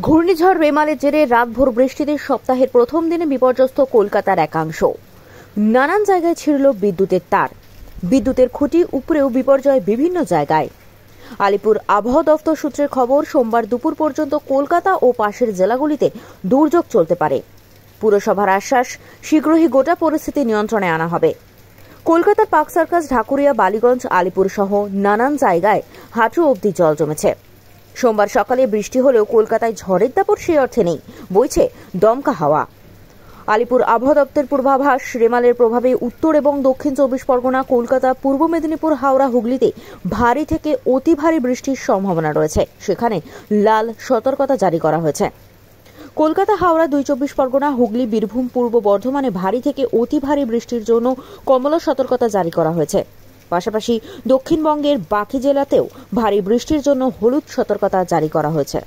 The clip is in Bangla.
ঘূর্ণিঝড় রেমালের জেরে রাতভর বৃষ্টিতে সপ্তাহের প্রথম দিনে বিপর্যস্ত কলকাতার একাংশ। নানান জায়গায় ছিঁড়ল বিদ্যুতের তার, বিদ্যুতের খুঁটি উপরেও বিপর্যয় বিভিন্ন জায়গায়। আলিপুর আবহাওয়া দফতর সূত্রের খবর, সোমবার দুপুর পর্যন্ত কলকাতা ও পাশের জেলাগুলিতে দুর্যোগ চলতে পারে। পুরসভার আশ্বাস, শীঘ্রই গোটা পরিস্থিতি নিয়ন্ত্রণে আনা হবে। কলকাতার পার্ক সার্কাস, ঢাকুরিয়া, বালিগঞ্জ, আলিপুর সহ নানান জায়গায় হাঁটু অবধি জল জমেছে। সোমবার সকালে বৃষ্টি হলেও কলকাতায় ঝড়ের দাপট সেই অর্থে নেই, বইছে দমকা হাওয়া। আলিপুর আবহাওয়া দপ্তরের পূর্বাভাস, রেমালের প্রভাবে উত্তর এবং দক্ষিণ 24 পরগনা, কলকাতা, পূর্ব মেদিনীপুর, হাওড়া, হুগলিতে ভারী থেকে অতি ভারী বৃষ্টির সম্ভাবনা রয়েছে। সেখানে লাল সতর্কতা জারি করা হয়েছে। কলকাতা, হাওড়া, 24 পরগনা, হুগলি, বীরভূম, পূর্ব বর্ধমানে ভারী থেকে অতি ভারী বৃষ্টির জন্য কমলা সতর্কতা জারি করা হয়েছে। পাশাপাশি দক্ষিণবঙ্গের বাকি জেলাতেও ভারী বৃষ্টির জন্য হলুদ সতর্কতা জারি করা হয়েছে।